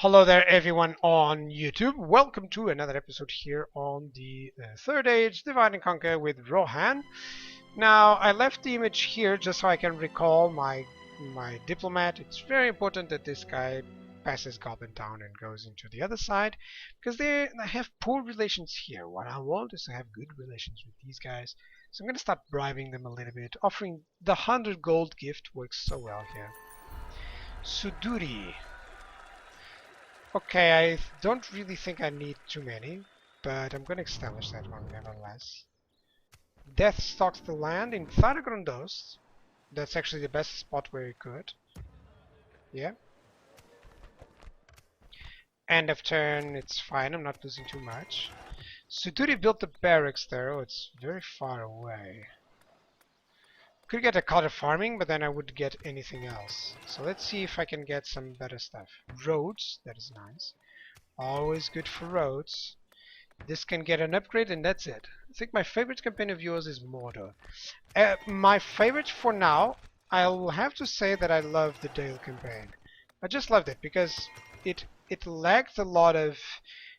Hello there everyone on YouTube. Welcome to another episode here on the third age Divide and Conquer with Rohan. Now I left the image here just so I can recall my diplomat. It's very important that this guy passes Goblin Town and goes into the other side because they have poor relations here. What I want is to have good relations with these guys. So I'm going to start bribing them a little bit. Offering the 100 gold gift works so well here. Suduri. Okay, I don't really think I need too many, but I'm going to establish that one nevertheless. Death stalks the land in Tharagrundost. That's actually the best spot where you could. Yeah. End of turn, it's fine, I'm not losing too much. Suduri built the barracks there. Oh, it's very far away. Could get a cottage farming, but then I would get anything else. So let's see if I can get some better stuff. Roads, that is nice. Always good for roads. This can get an upgrade and that's it. I think my favorite campaign of yours is Mordor. My favorite for now, I'll have to say that I love the Dale campaign. I just loved it because it lacked a lot of...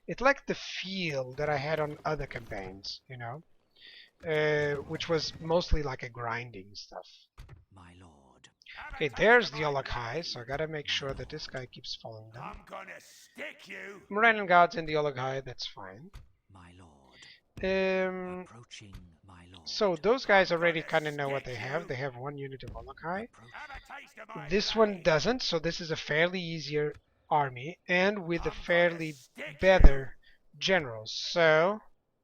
It lacked the feel that I had on other campaigns, you know? Which was mostly like a grinding stuff. My lord. Okay, there's the Olaghai, so I gotta make sure that this guy keeps following them. I'm gonna stick you. Moranan guards in the Olaghai, that's fine. My lord. Approaching my lord. So those guys already kind of know what they have. They have one unit of Olaghai. This one doesn't, so this is a fairly easier army and with a fairly better generals. So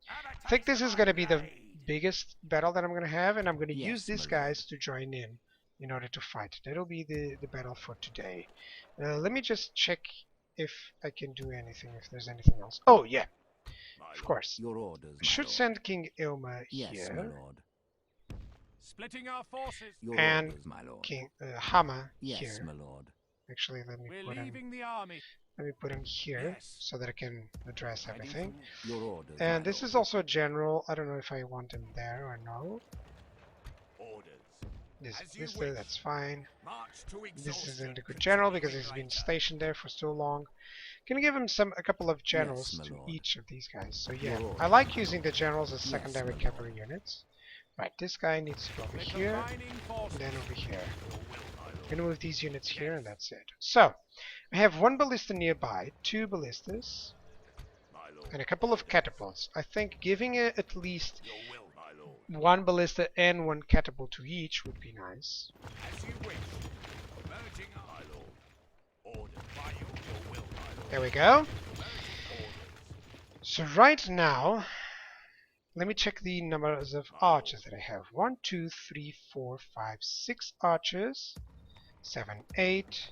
I think this is gonna be the biggest battle that I'm going to have, and I'm going to use these guys to join in order to fight. That'll be the battle for today. Let me just check if I can do anything, if there's anything else. Oh, yeah, of course. Your orders, I should send King Ilma yes, here. My lord. Splitting our forces. Your and orders, my lord. King Hama yes, here. My lord. Actually, let me put him. The army. Let me put him here so that I can address everything. Your orders, and this is also a general. I don't know if I want him there or no. That's fine. This isn't a good general because he's been stationed there for so long. Can give him a couple of generals to each of these guys. So yeah, I like using the generals as secondary cavalry units. Right, this guy needs to go over here, and then over here. I'm gonna move these units here, and that's it. So, I have one ballista nearby, two ballistas, and a couple of catapults. I think giving it at least one ballista and one catapult to each would be nice. There we go. So right now, let me check the numbers of archers that I have. 1, 2, 3, 4, 5, 6 archers. 7, 8.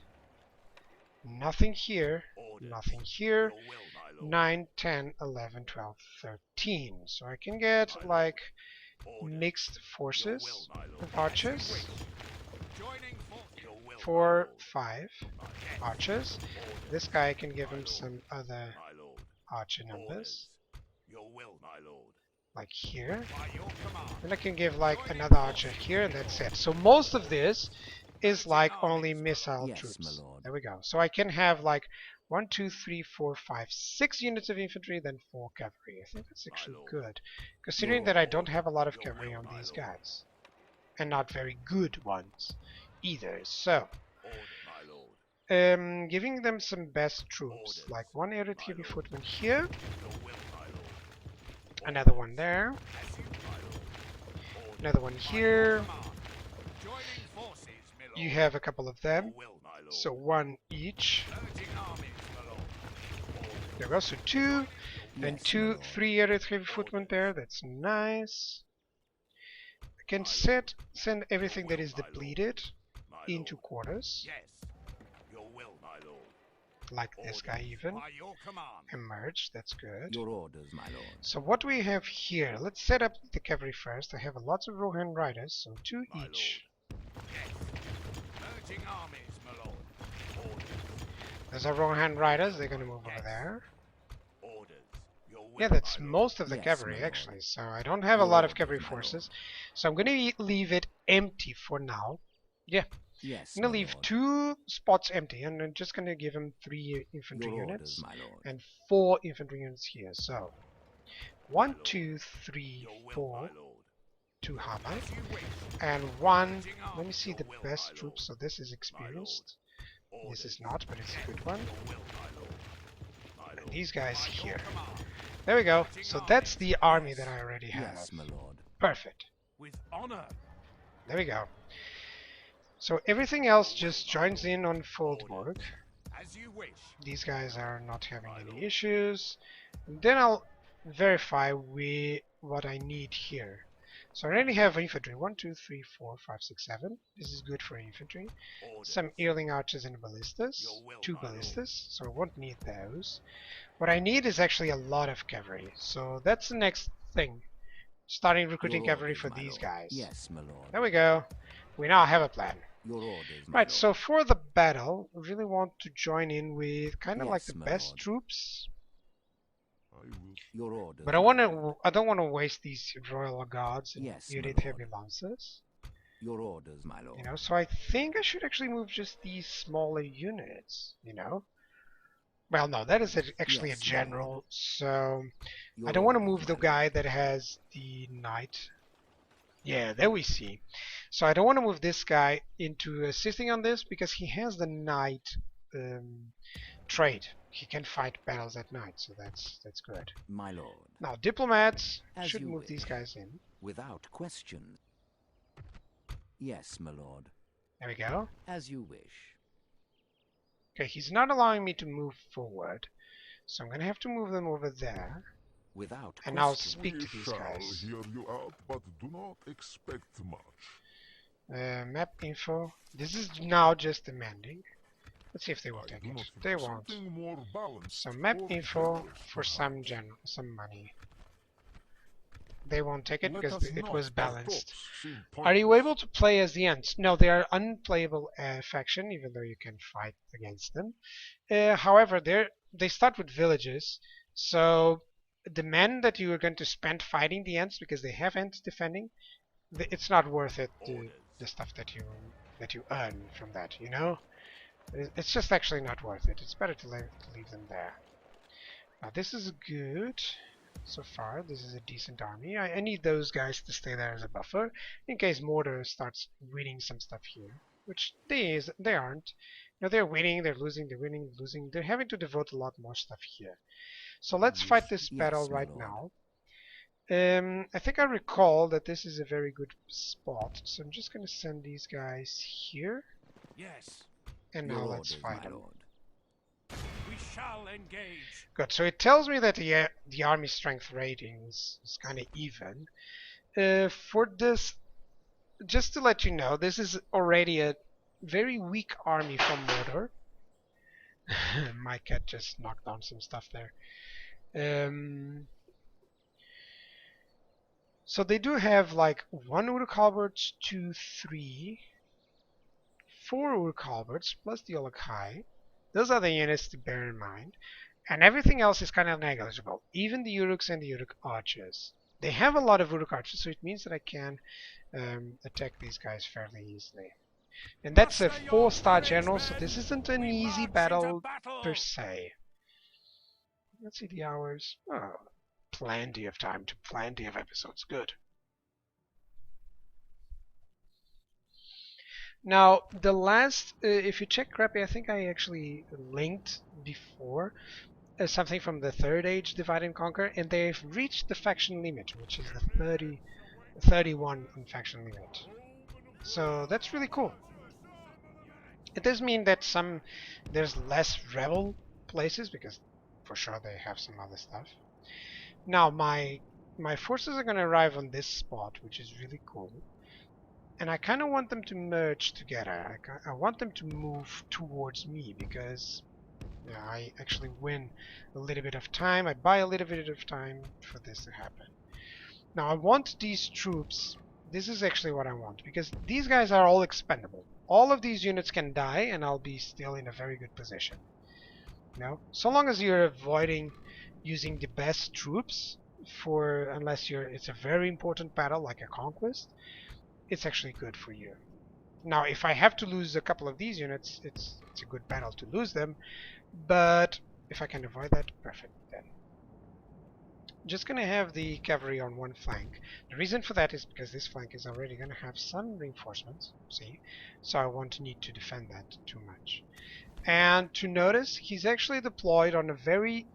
Nothing here. Nothing here. 9, 10, 11, 12, 13. So I can get like mixed forces of archers. 4, 5 archers. This guy, I can give him some other archer numbers. Like here. And I can give like another archer here, and that's it. So most of this is like only missile troops. There we go. So I can have like 1, 2, 3, 4, 5, 6 units of infantry, then 4 cavalry. I think that's actually good, considering that I don't have a lot of cavalry on these guys, and not very good ones either. So, giving them some best troops, like one aerial heavy footman here, another one there, another one here. You have a couple of them, so one each. There we go, so 2, then 2, 3 aerial heavy footmen there, that's nice. I can send everything that is depleted into quarters. Like this guy even. Emerge, that's good. Your orders, my lord. So what do we have here? Let's set up the cavalry first. I have lots of Rohan riders, so 2 each. Those are Rohan riders, they're gonna move over there. Yeah, that's most of the cavalry actually, so I don't have a lot of cavalry forces. So I'm gonna leave it empty for now. Yeah. Yes, I'm gonna my leave lord. 2 spots empty, and I'm just gonna give him 3 infantry Your units orders, my lord. and 4 infantry units here. So 1, lord. 2, 3, Your will, 4 my lord. to hammer, As you wish. and 1. Splitting up. Let me see Your the will, best my troops. So lord. this is My lord. experienced. This Orders. is not, but it's a Yes. good one. Your will, my lord. My And lord. these guys By your here. command. There we go. Splitting So armies. that's the army Yes. that I already have. Yes, my lord. Perfect. With honor. There we go. So everything else Your will, just my joins lord. in on Foldburg. Orders. As you wish. These guys are not having My any lord. issues. And then I'll verify what I need here. So I already have infantry. 1, 2, 3, 4, 5, 6, 7. This is good for infantry. Orders. Some Earling archers and ballistas. Your will, 2 my lord. ballistas. So I won't need those. What I need is actually a lot of cavalry. So that's the next thing. Starting recruiting Your cavalry orders, for my these lord. guys. Yes, my lord. There we go. We now have a plan. Your orders, my Right, lord. so for the battle, I really want to join in with kind of like Yes, the my best lord. troops. Your orders. But I my lord. don't want to waste these royal guards and Yes, my unit lord. heavy lancers. Your orders, my lord. You know, so I think I should actually move just these smaller units, you know? Well, no, that is actually Yes, a my lord. general, so Your I don't want to orders, move the my guy lord. that has the knight. Yeah, there we see. So I don't want to move this guy into assisting on this because he has the knight trait. He can fight battles at night, so that's good. My lord. Now diplomats As should you move these wish. guys in. Without question. Yes, my lord. There we go. As you wish. Okay, he's not allowing me to move forward, so I'm gonna have to move them over there, Without and question. I'll speak to We these shall guys. hear you out, but do not expect much. Map info. This is now just demanding. Let's see if they will I take do it. not They think won't. something more balanced So map or info generous, for some perhaps. some money. They won't take it Let because us it not was our balanced. talks seem Are you pointless. able to play as the Ents? No, they are unplayable faction, even though you can fight against them. However, they start with villages, so the men that you are going to spend fighting the Ents, because they have Ents defending, it's not worth it. The stuff that you earn from that, you know, it's just actually not worth it. It's better to leave them there. Now this is good. So far, this is a decent army. I need those guys to stay there as a buffer in case Mordor starts winning some stuff here, which they aren't. You know, they're winning, they're losing, they're winning, losing. They're having to devote a lot more stuff here. So let's fight this battle Yes, my right lord. now. I think I recall that this is a very good spot, so I'm just going to send these guys here, Yes. and Your now let's orders, fight my them. lord. We shall engage. Good. So it tells me that the army strength rating is kind of even. For this, just to let you know, this is already a very weak army from Mordor. My cat just knocked down some stuff there. So they do have like 1 Uruk halberds, 2, 3, 4 Uruk halberds, plus the Olokai. Those are the units to bear in mind. And everything else is kind of negligible, even the Uruks and the Uruk archers. They have a lot of Uruk archers, so it means that I can attack these guys fairly easily. And that's a Muster your 4-star courage, general, so men. this isn't an We easy march into battle battle. per se. Let's see the hours. Oh, plenty of time to plenty of episodes. Good. Now, the last, if you check Crappy, I think I actually linked before something from the third age Divide and Conquer, and they've reached the faction limit, which is the 31 on faction limit. So that's really cool. It does mean that there's less rebel places, because for sure they have some other stuff. Now my forces are going to arrive on this spot, which is really cool. And I kind of want them to merge together. I want them to move towards me, because yeah, I actually win a little bit of time. I buy a little bit of time for this to happen. Now I want these troops. This is actually what I want, because these guys are all expendable. All of these units can die, and I'll be still in a very good position. You know, so long as you're avoiding using the best troops unless it's a very important battle like a conquest, it's actually good for you. Now, if I have to lose a couple of these units, it's a good battle to lose them. But if I can avoid that, perfect then. Just gonna have the cavalry on one flank. The reason for that is because this flank is already gonna have some reinforcements, see? So I won't need to defend that too much. And to notice, he's actually deployed on a very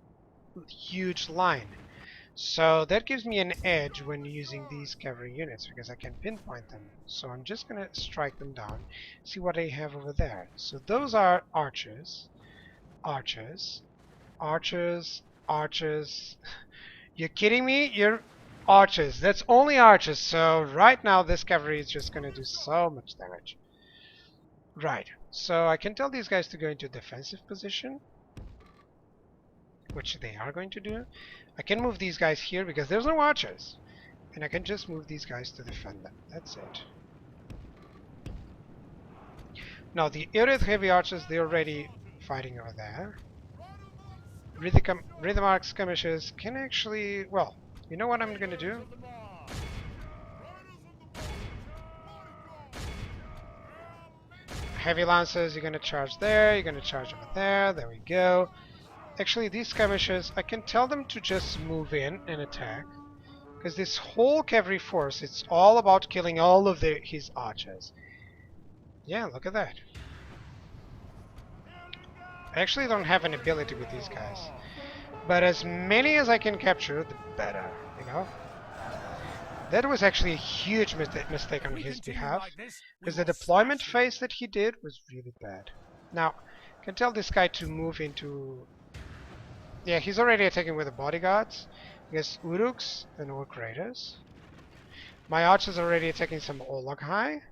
huge line. So that gives me an edge when using these cavalry units because I can pinpoint them. So I'm just gonna strike them down, see what they have over there. So those are archers, archers, archers, archers. You're kidding me? You're archers. That's only archers. So right now this cavalry is just gonna do so much damage. Right. So I can tell these guys to go into defensive position, which they are going to do. I can move these guys here because there's no archers. And I can just move these guys to defend them. That's it. Now the Earth heavy archers, they're already fighting over there. Rhythm arc skirmishers can actually, well, you know what I'm going to do? Heavy lancers, you're going to charge there, you're going to charge over there, there we go. Actually, these skirmishers, I can tell them to just move in and attack. Because this whole cavalry force, it's all about killing all of his archers. Yeah, look at that. I actually don't have an ability with these guys. But as many as I can capture, the better, you know? That was actually a huge mistake on his behalf. Because the deployment phase that he did was really bad. Now, I can tell this guy to move into... Yeah, he's already attacking with the bodyguards. Against Uruks and Orc Raiders. My archer's already attacking some Olaghai.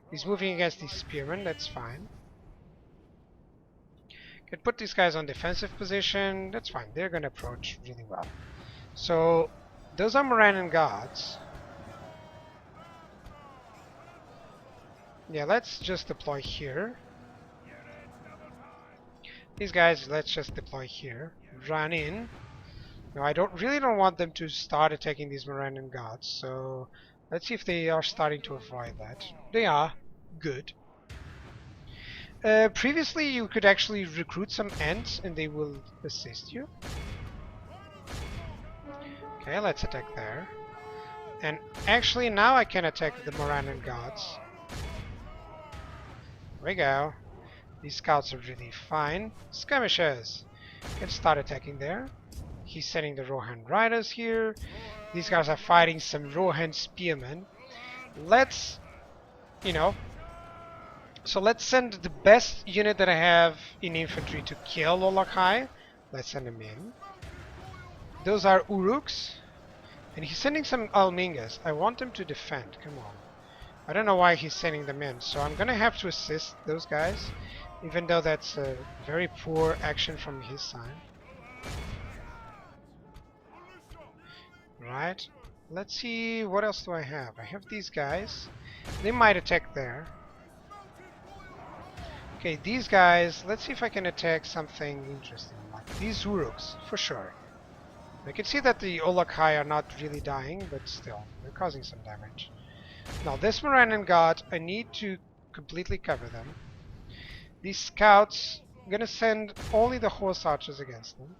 He's moving against these spearmen, that's fine. Can put these guys on defensive position, that's fine. They're gonna approach really well. So, those are Morannon guards. Yeah, let's just deploy here. These guys, let's just deploy here. Run in. Now, I really don't want them to start attacking these Morannon guards, so let's see if they are starting to avoid that. They are. Good. Previously, you could actually recruit some Ents and they will assist you. Okay, let's attack there. And actually, now I can attack the Morannon guards. There we go. These scouts are really fine. Skirmishers can start attacking there. He's sending the Rohan riders here. These guys are fighting some Rohan spearmen. Let's, you know, so let's send the best unit that I have in infantry to kill Olaghai. Let's send them in. Those are Uruks. And he's sending some Almingas. I want them to defend. Come on. I don't know why he's sending them in. So I'm going to have to assist those guys. Even though that's a very poor action from his side. Right. Let's see. What else do I have? I have these guys. They might attack there. Okay, these guys, let's see if I can attack something interesting, like these Uruks, for sure. I can see that the Olaghai are not really dying, but still, they're causing some damage. Now, this Morannon guard, I need to completely cover them. These scouts, I'm gonna send only the horse archers against them.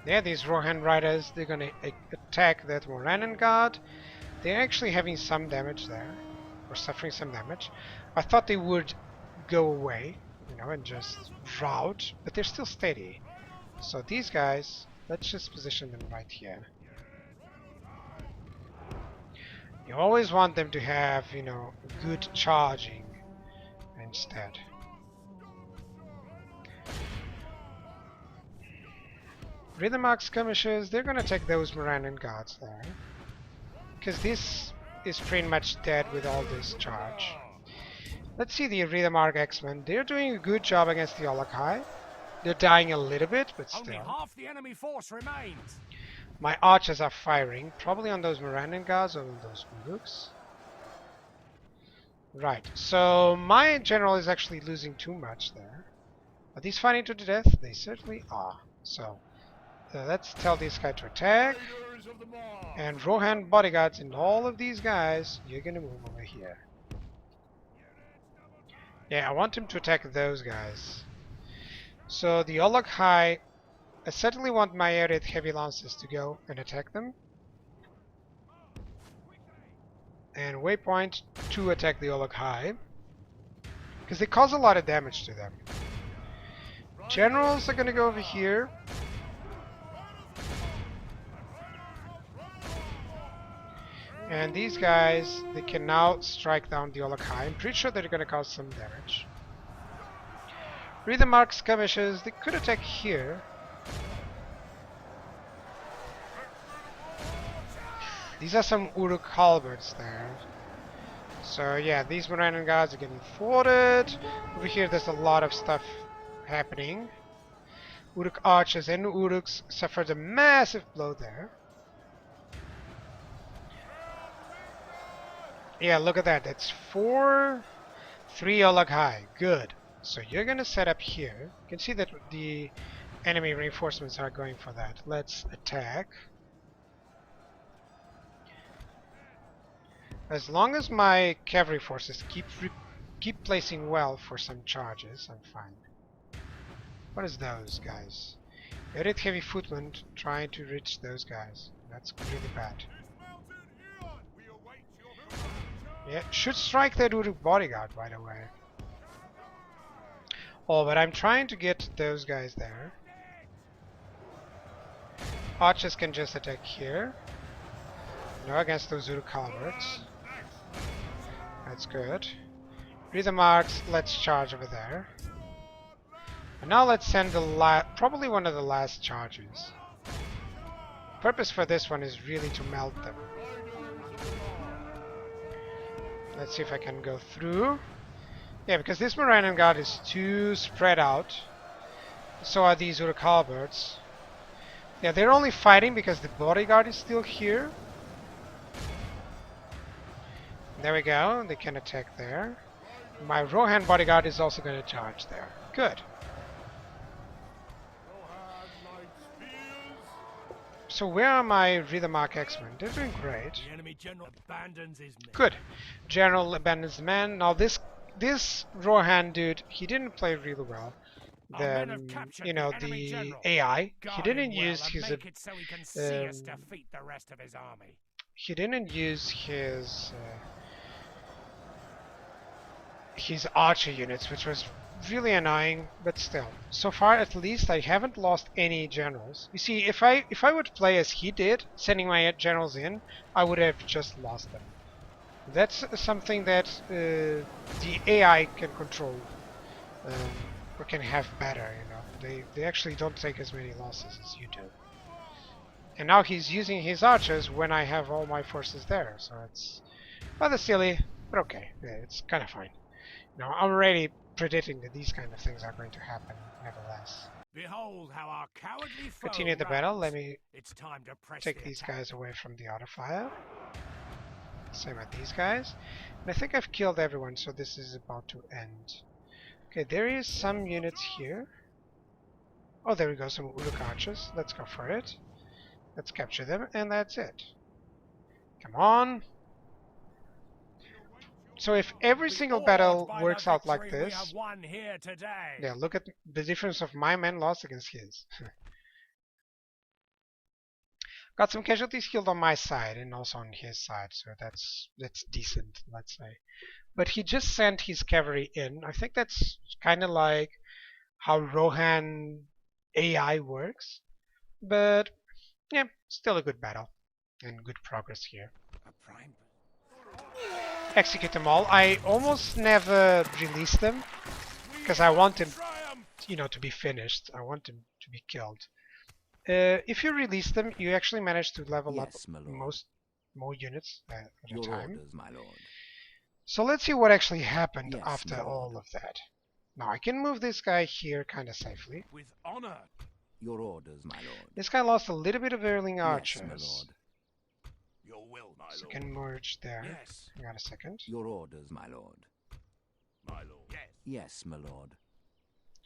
Yeah, these Rohan riders, they're gonna attack that Morannon guard. They're actually having some damage there. Or suffering some damage. I thought they would go away, you know, and just rout, but they're still steady. So these guys, let's just position them right here. You always want them to have, you know, good charging instead. Rhythm arc skirmishers, they're gonna take those Morannon guards there. Because this is pretty much dead with all this charge. Let's see the Rhythm Arc X-Men. They're doing a good job against the Olaghai. They're dying a little bit, but still. Only half the enemy force remains. My archers are firing, probably on those Morannon guards or on those Uruks. Right, so my general is actually losing too much there. Are these fighting to the death? They certainly are. So, let's tell this guy to attack. of the mob. And Rohan bodyguards and all of these guys, you're gonna move over here. Yeah, I want him to attack those guys. So the Olog High, I certainly want my Arid heavy lances to go and attack them. And Waypoint to attack the Olog High, because they cause a lot of damage to them. Generals are gonna go over here. And these guys, they can now strike down the Olog High. I'm pretty sure they're gonna cause some damage. Read the mark skirmishes, they could attack here. These are some Uruk halberds there. So yeah, these Morannan guards are getting thwarted. Over here there's a lot of stuff happening. Uruk archers and Uruks suffered a massive blow there. Yeah, look at that. That's 4-3 Olog High. Good. So you're gonna set up here. You can see that the enemy reinforcements are going for that. Let's attack. As long as my cavalry forces keep placing well for some charges, I'm fine. What is those guys? Arid heavy footmen trying to reach those guys. That's really bad. Yeah, should strike that Uruk bodyguard right away. Oh, but I'm trying to get those guys there. Archers can just attack here. No, against those Uruk halberds. That's good. Read the marks, let's charge over there. And now let's send the probably one of the last charges. Purpose for this one is really to melt them. Let's see if I can go through. Yeah, because this Morannan guard is too spread out. So are these Uruk halberds. Yeah, they're only fighting because the bodyguard is still here. There we go, they can attack there. My Rohan bodyguard is also going to charge there. Good. So where are my Read-the-Mark X-Men? They're doing great. The enemy general abandons his men. Good. General abandons the man. Now this Rohan dude, he didn't play really well. You know, the AI, he didn't use his he didn't use his archer units, which was really annoying, but still. So far, at least, I haven't lost any generals. You see, if I would play as he did, sending my generals in, I would have just lost them. That's something that the AI can control, or can have better, you know. They actually don't take as many losses as you do. And now he's using his archers when I have all my forces there, so it's rather silly, but okay, yeah, it's kind of fine. Now, I'm already predicting that these kind of things are going to happen, nevertheless. Behold how our cowardly foe Continue the battle. Let me it's time to press take these guys away from the auto fire. Same with these guys. And I think I've killed everyone, so this is about to end. Okay, there is some units here. Oh, there we go, some Uruk archers. Let's go for it. Let's capture them, and that's it. Come on. So if every single battle works out like this, yeah, look at the difference of my men lost against his. Got some casualties killed on my side and also on his side, so that's decent, let's say. But he just sent his cavalry in. I think that's kind of like how Rohan AI works. But yeah, still a good battle and good progress here. Execute them all. I almost never release them because I want them, you know, to be finished. I want them to be killed. If you release them, you actually manage to level up more units at a time. Orders, my lord. So let's see what actually happened Yes, after my lord. all of that. Now I can move this guy here kind of safely. with honor. Your orders, my lord. This guy lost a little bit of Erling Yes, archers. my lord. Your will, my So lord. I can merge there. Yes, Hang on a second. Your orders, my lord. my lord. Yes, Yes, my lord.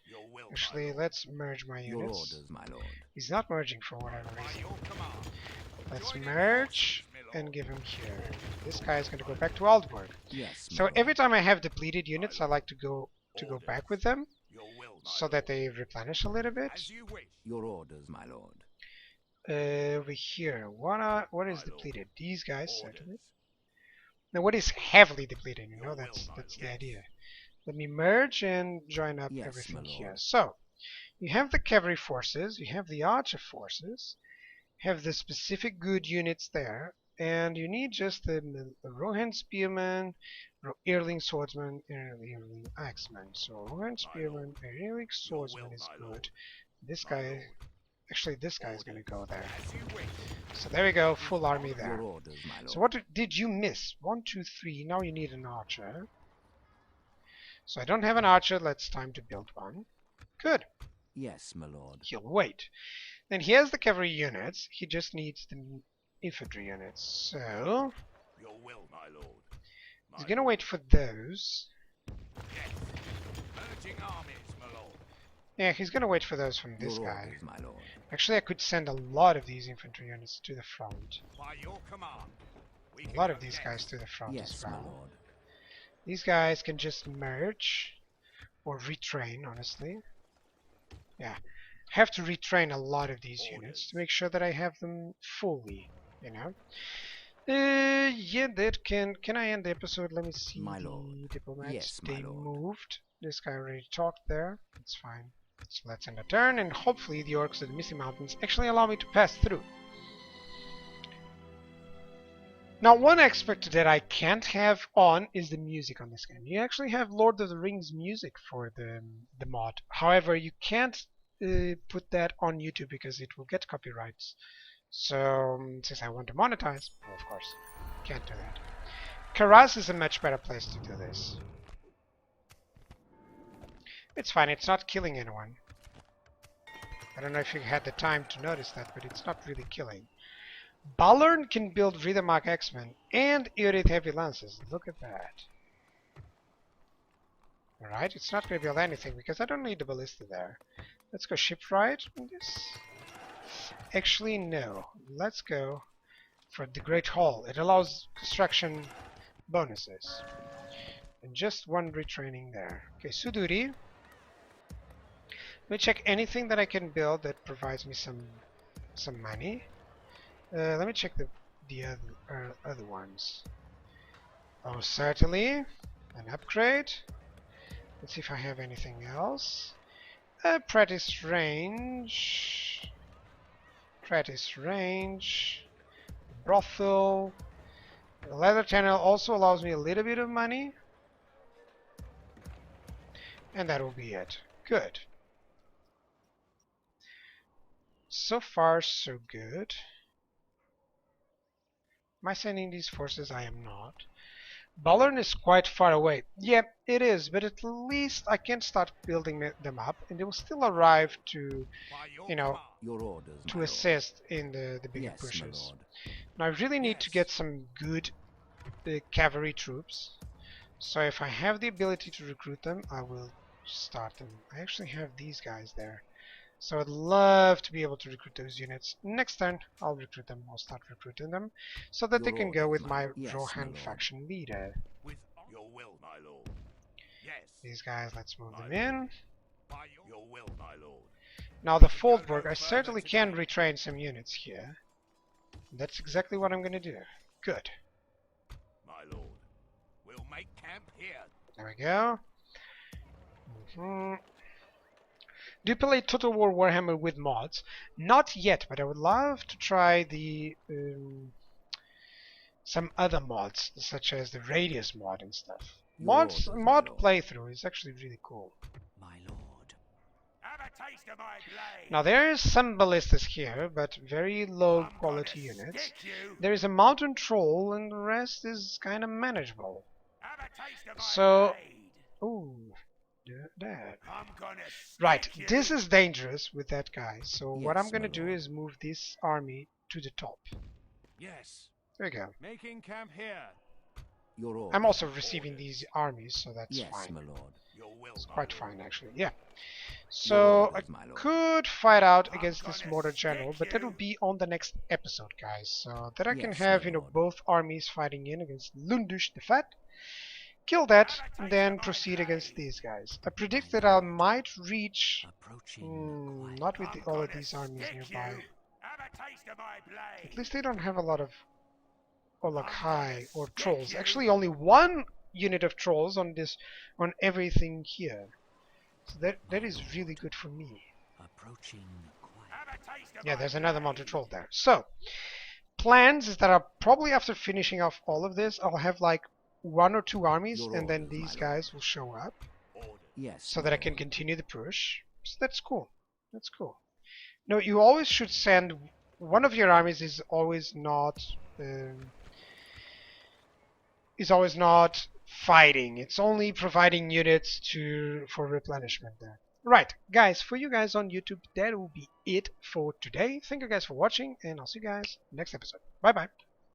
your will, Actually, let's merge my Your units. orders, my lord. He's not merging for whatever by reason. your command. Let's merge and give him here. This guy is going to go back to Aldburg. Yes, my So lord. every time I have depleted units, I like to go back with them Your will, my so that they replenish a little bit. As you wish. Your orders, my lord. Over here, what is depleted? These guys certainly. Now, what is heavily depleted? You know, that's the idea. Let me merge and join up Yes, everything my here. lord. So, you have the cavalry forces, you have the archer forces, have the specific good units there, and you need just the Rohan spearman, Earling swordsman, and Earling axeman. So Rohan spearman, Earling swordsman is good. This guy, actually, this guy is going to go there. As you wish. So there we go, full army there. Your orders, my lord. So what did you miss? 1, 2, 3. Now you need an archer. So I don't have an archer. Let's time to build one. Good. Yes, my lord. He'll wait. Then he has the cavalry units. He just needs the infantry units. So Your will, my lord. he's gonna wait for those. Yes. Merging armies, my lord. Yeah, he's gonna wait for those from this Your guy. orders, my lord. Actually, I could send a lot of these infantry units to the front. By your command. We A can lot go of these yes. guys to the front Yes, as my well. lord. These guys can just merge or retrain, honestly. Yeah, have to retrain a lot of these units to make sure that I have them fully, you know. Yeah, that can I end the episode? Let me see. My the lord. diplomats. Yes, my They lord. moved. This guy already talked there. It's fine. So let's end a turn, and hopefully the orcs of the Misty Mountains actually allow me to pass through. Now, one aspect that I can't have on is the music on this game. You actually have Lord of the Rings music for the mod. However, you can't put that on YouTube because it will get copyrights. So, since I want to monetize, well, of course, can't do that. Karaz is a much better place to do this. It's fine, it's not killing anyone. I don't know if you had the time to notice that, but it's not really killing. Balern can build Riedermark X-Men and Irid Heavy Lances. Look at that. Alright, it's not going to build anything because I don't need the ballista there. Let's go shipwright on this. Actually, no. Let's go for the Great Hall. It allows construction bonuses. And just one retraining there. Okay, Suduri. Let me check anything that I can build that provides me some money. Let me check the other ones. Oh, certainly an upgrade. Let's see if I have anything else. Practice range. Practice range. Brothel. The leather channel also allows me a little bit of money. And that will be it. Good. So far, so good. Am I sending these forces? I am not. Balern is quite far away. Yeah, it is, but at least I can start building them up, and they will still arrive to, By your you know, command. Your orders, my to lord. assist in the bigger Yes, my pushes. lord. Now I really need to Yes. get some good cavalry troops. So if I have the ability to recruit them, I will start them. I actually have these guys there. So I'd love to be able to recruit those units. Next turn, I'll recruit them. I'll start recruiting them so that they Your can go orders, with my yes, Rohan my lord. faction leader. With your will, my lord. Yes. These guys, let's move them My in. By your will, my lord. Now the We can go no Foldburg, I further certainly can today. retrain some units here. That's exactly what I'm going to do. Good. My lord. We'll make camp here. There we go. Do you play Total War Warhammer with mods? Not yet, but I would love to try the some other mods, such as the Radius mod and stuff. Your orders, my Mod lord. playthrough is actually really cool. My lord. Have a taste of my blade. Now there is some ballistas here, but very low I'm quality gonna units. stick you. There is a mountain troll, and the rest is kind of manageable. Have a taste of my So- blade. Ooh, that. I'm gonna Right, stick you. this is dangerous with that guy. So what Yes, I'm gonna my do lord. is move this army to the top. Yes. There we go. Making camp here. Your orders. I'm also receiving these armies, so that's Yes, fine. my lord. Your will, It's my quite lord. fine, actually. Yeah. So I orders, my lord. could fight out against this Mordor general, but that will be on the next episode, guys. So that I can Yes, have, my lord. both armies fighting in against Lundush the Fat, kill that, and then proceed against these guys. I predict that I might reach, Approaching not with all of these armies nearby. At least they don't have a lot of Olakai or trolls. Actually, only one unit of trolls on everything here. So that is really good for me. approaching Yeah, there's another mounted troll there. So, plans is that I'll probably, after finishing off all of this, I'll have like 1 or 2 armies, Your and then orders, these my guys will show up, Yes. so my that I can lord. continue the push. So that's cool. That's cool. No, you always should send one of your armies is always not fighting. It's only providing units for replenishment there. Right, guys, for you guys on YouTube, that will be it for today. Thank you guys for watching, and I'll see you guys next episode. Bye bye.